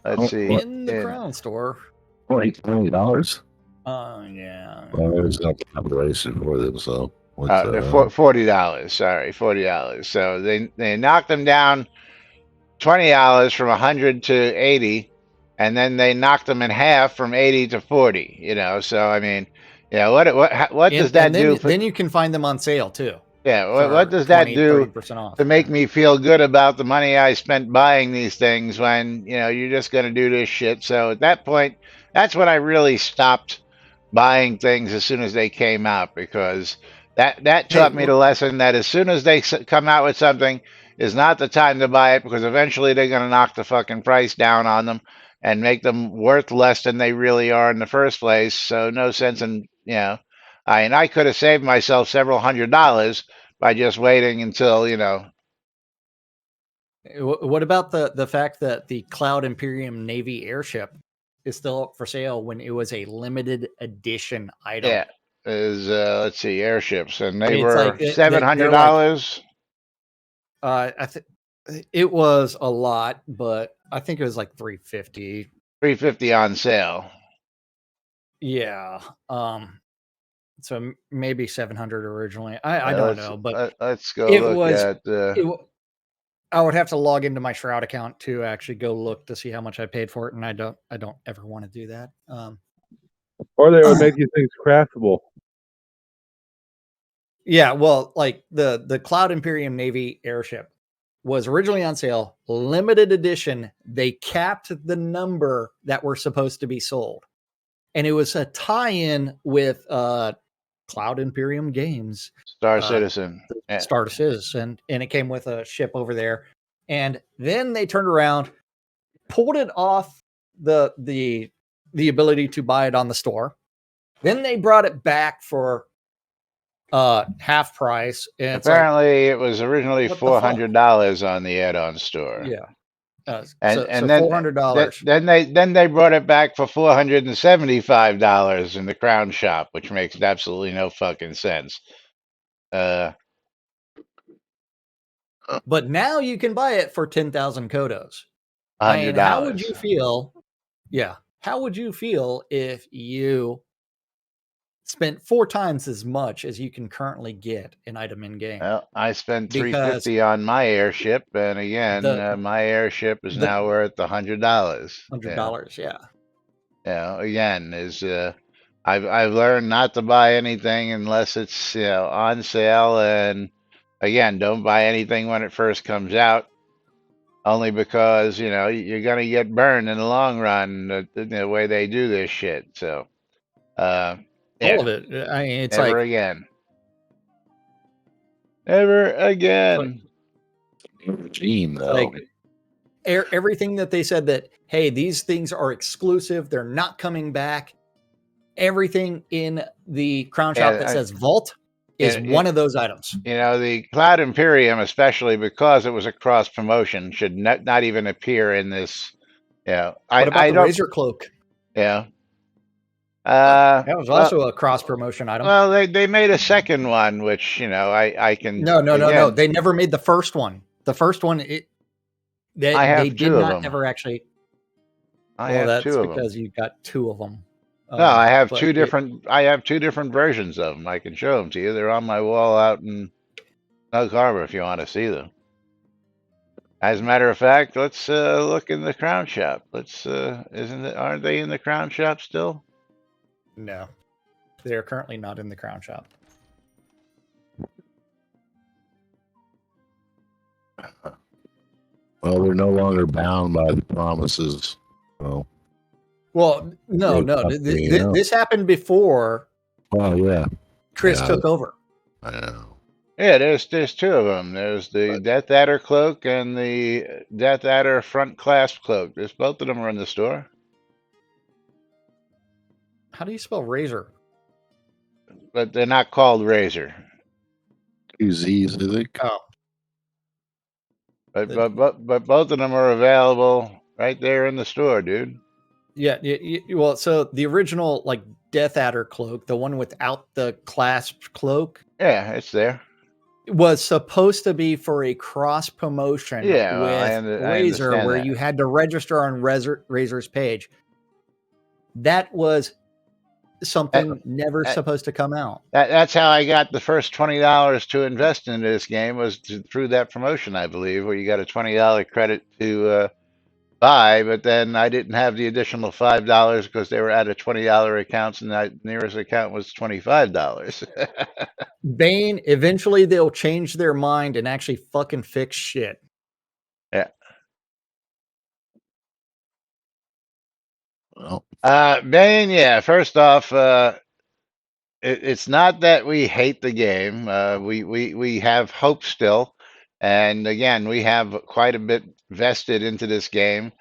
Let's see. In the Crown store. Like $20. Yeah. Well, there's no calculation for them, so. They're $40. Sorry, $40. So they knocked them down $20 from 100 to 80, and then they knocked them in half from 80 to 40. So I mean, what does that do? Then you can find them on sale too. Yeah, what does that do to make me feel good about the money I spent buying these things when, you're just going to do this shit? So at that point, that's when I really stopped buying things as soon as they came out, because that Hey, taught me the lesson that as soon as they come out with something, is not the time to buy it, because eventually they're going to knock the fucking price down on them and make them worth less than they really are in the first place. So no sense in, I could have saved myself several $100s by just waiting until, what about the fact that the Cloud Imperium Navy airship is still up for sale when it was a limited edition item? yeah, is let's see, airships, and they It's were like they're like $700, I think it was a lot, but I think it was like 350. $350 on sale. Yeah. So maybe 700 originally. I don't know, but Let's go it look was at I would have to log into my Shroud account to actually go look to see how much I paid for it, and I don't ever want to do that. Or they would make these things craftable. Yeah, well, like the Cloud Imperium Navy airship was originally on sale, limited edition. They capped the number that were supposed to be sold, and it was a tie-in with Cloud Imperium Games, Star Citizen. Yeah. Star Citizen, and it came with a ship over there. And then they turned around, pulled it off the ability to buy it on the store. Then they brought it back for half price. And apparently it was originally what the fuck? $400 on the add-on store. Yeah. And So then $400. then they brought it back for $475 in the Crown Shop, which makes absolutely no fucking sense. But now you can buy it for 10,000 kodos. And how would you $100. feel? Yeah. How would you feel if you spent 4 times as much as you can currently get an item in game? Well, I spent Because $350 on my airship, and again, my airship is now worth $100. $100, yeah. Again, is I've learned not to buy anything unless it's on sale, and again, don't buy anything when it first comes out, only because you're gonna get burned in the long run, the way they do this shit. So, All of it. I mean, it's never like again. Never again. Regime, though. like everything that they said that, hey, these things are exclusive, they're not coming back. Everything in the Crown Shop that says Vault is one of those items. The Cloud Imperium, especially because it was a cross promotion, should not even appear in this. What about the Razor Cloak? Yeah. That was also a cross promotion item. Well, they made a second one, which I can. No. They never made the first one. The first one, they did not ever actually. I have two of them. That's because you got 2 of them. No, I have two different. I have 2 different versions of them. I can show them to you. They're on my wall out in Snug Harbor if you want to see them. As a matter of fact, let's look in the Crown Shop. Aren't they in the Crown Shop still? No, they are currently not in the Crown Shop. Well, they're no longer bound by the promises. So. Well, no. This happened before. Well, yeah. Chris took over. I know. Yeah, there's 2 of them. There's the Death Adder cloak and the Death Adder front clasp cloak. There's both of them are in the store. How do you spell razor? But they're not called Razor. 2 Z's, I think. Oh. But both of them are available right there in the store, dude. Yeah. Well, so the original like Death Adder cloak, the one without the clasp cloak. Yeah, it's there. Was supposed to be for a cross promotion with Razor, where you had to register on Razor's page. That was something never supposed to come out. That's how I got the first $20 to invest in this game, was through that promotion, I believe, where you got a $20 credit to buy, but then I didn't have the additional $5 because they were out of $20 accounts, and the nearest account was $25. Bane, eventually they'll change their mind and actually fucking fix shit. Yeah. Well, Bane, yeah. First off, it's not that we hate the game. We have hope still, and again, we have quite a bit vested into this game.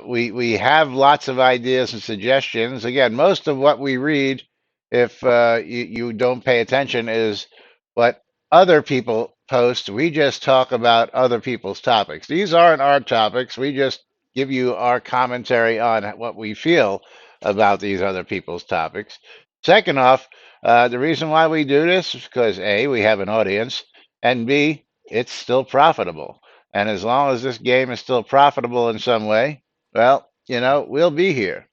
We have lots of ideas and suggestions. Again, most of what we read, if you don't pay attention, is what other people post. We just talk about other people's topics. These aren't our topics. We just give you our commentary on what we feel about these other people's topics. Second off, the reason why we do this is because A, we have an audience, and B, it's still profitable. And as long as this game is still profitable in some way, well, we'll be here.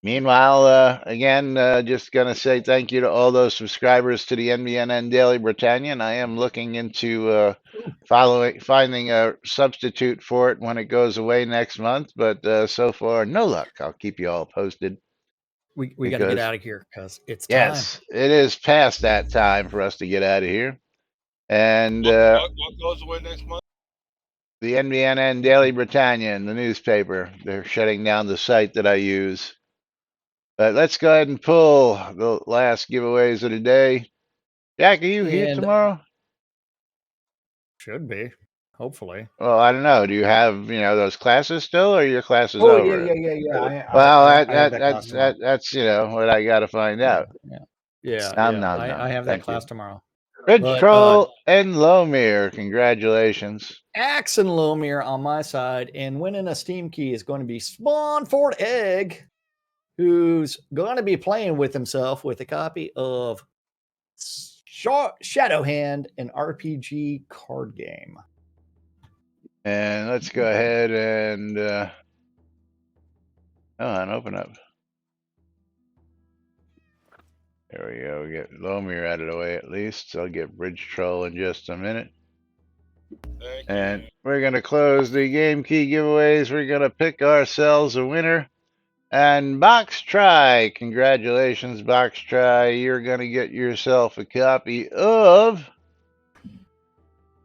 Meanwhile, again, just going to say thank you to all those subscribers to the NBNN Daily Britannia. And I am looking into finding a substitute for it when it goes away next month. But so far, no luck. I'll keep you all posted. We got to get out of here because it's time. Yes, it is past that time for us to get out of here. And What goes away next month? the NBNN Daily Britannia and the newspaper, they're shutting down the site that I use. But let's go ahead and pull the last giveaways of the day. Jack, are you here tomorrow? Should be, hopefully. Well, I don't know. Do you have those classes still, or your classes Oh, over? yeah. Well, I have that class tomorrow. that's what I got to find out. Yeah. I have that class tomorrow. Ridge Troll and Lomir, congratulations. Axe and Lomir on my side, and winning a Steam key is going to be Spawnford Egg, who's going to be playing with himself with a copy of Shadowhand, an RPG card game. And let's go ahead and open up. There we go. We get Lomir out of the way at least. So I'll get Bridge Troll in just a minute. And we're going to close the game key giveaways. We're going to pick ourselves a winner. And Box Try, congratulations, Box Try. You're going to get yourself a copy of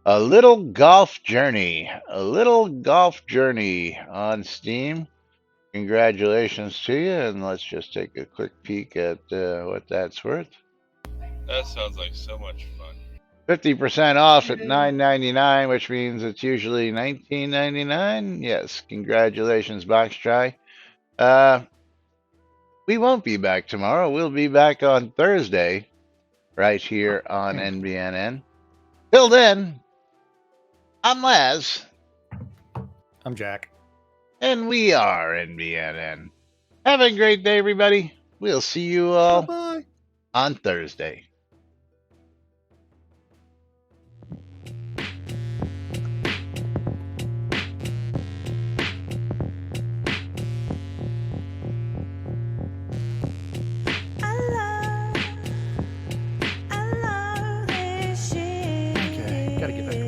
A Little Golf Journey. A Little Golf Journey on Steam. Congratulations to you. And let's just take a quick peek at what that's worth. That sounds like so much fun. 50% off at $9.99, which means it's usually $19.99. Yes, congratulations, Box Try. We won't be back tomorrow. We'll be back on Thursday, right here on NBNN. Till then, I'm Laz. I'm Jack. And we are NBNN. Have a great day, everybody. We'll see you all on Thursday. Gotta get back.